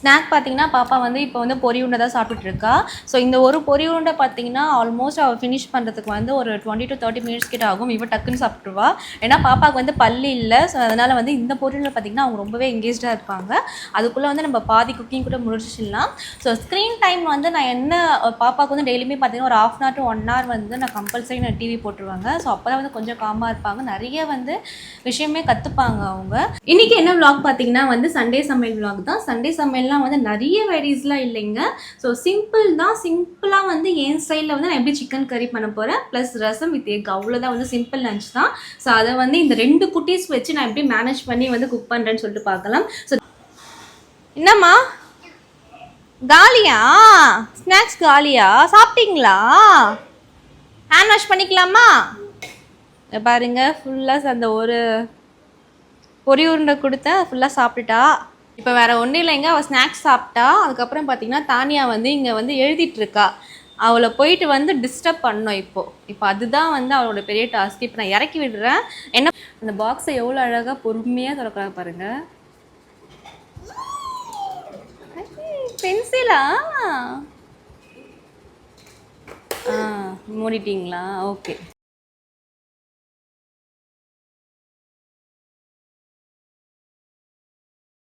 Snack பார்த்தீங்கன்னா பாப்பா வந்து இப்போ வந்து பொரி உருண்டை தான் சாப்பிட்டுட்டு இருக்கா. ஸோ இந்த ஒரு பொரி உருண்டை பார்த்தீங்கன்னா ஆல்மோஸ்ட் அவள் ஃபினிஷ் பண்ணுறதுக்கு வந்து ஒரு 20 to 30 மினிட்ஸ் கிட்ட ஆகும். இவ டக்குன்னு சாப்பிட்ருவா. ஏன்னா பாப்பாவுக்கு வந்து பல்லு இல்லை. ஸோ அதனால் வந்து இந்த பொரி உருண்டை பார்த்தீங்கன்னா அவங்க ரொம்பவே எங்கேஜாக இருப்பாங்க. அதுக்குள்ளே வந்து நம்ம பாதி குக்கிங் கூட முடிச்சிடலாம். ஸோ ஸ்க்ரீன் டைம் வந்து நான் என்ன பாப்பாவுக்கு வந்து டெய்லியுமே பார்த்தீங்கன்னா ஒரு 1/2 hour to 1 hour வந்து நான் கம்பல்சரி நான் டிவி போட்டுருவாங்க. ஸோ அப்போ தான் வந்து கொஞ்சம் காமாக இருப்பாங்க. நிறைய வந்து விஷயமே கற்றுப்பாங்க அவங்க. இன்றைக்கி என்ன விளாக் பார்த்தீங்கன்னா வந்து சண்டே சமையல் விளாக் தான். சண்டே சமையல்லாம் வந்து நிறைய வெரைட்டிஸ்லாம் இல்லைங்க. ஸோ சிம்பிள் தான். சிம்பிளாக வந்து என் ஸ்டைலில் வந்து நான் எப்படி சிக்கன் கறி பண்ண போகிறேன் ப்ளஸ் ரசம் வித் எக், அவ்வளோதான் வந்து சிம்பிள் லஞ்ச் தான். ஸோ அதை வந்து இந்த 2 குட்டீஸ் வச்சு நான் எப்படி மேனேஜ் பண்ணி வந்து குக் பண்ணுறேன்னு சொல்லிட்டு பார்க்கலாம். ஸோ என்னம்மா காலியா? ஸ்நாக்ஸ் காலியா? சாப்பிட்டீங்களா? ஹேண்ட் வாஷ் பண்ணிக்கலாமா? பாருங்க ஃபுல்லாக அந்த ஒரு பொரி உருண்டை கொடுத்தேன், ஃபுல்லாக சாப்பிட்டுட்டா. இப்போ வேறு ஒன்றும் இல்லைங்க, அவள் ஸ்நாக்ஸ் சாப்பிட்டா. அதுக்கப்புறம் பார்த்தீங்கன்னா தானியா வந்து இங்கே வந்து எழுதிட்டுருக்கா. அவளை போயிட்டு வந்து டிஸ்டர்ப் பண்ணோம். இப்போ அதுதான் வந்து அவளோட பெரிய டாஸ்க். இப்போ நான் இறக்கி விடுறேன். என்ன அந்த பாக்ஸை எவ்வளோ அழகாக பொறுமையாக திறக்கிறாங்க பாருங்கள். பென்சிலா? மூடிட்டீங்களா? ஓகே.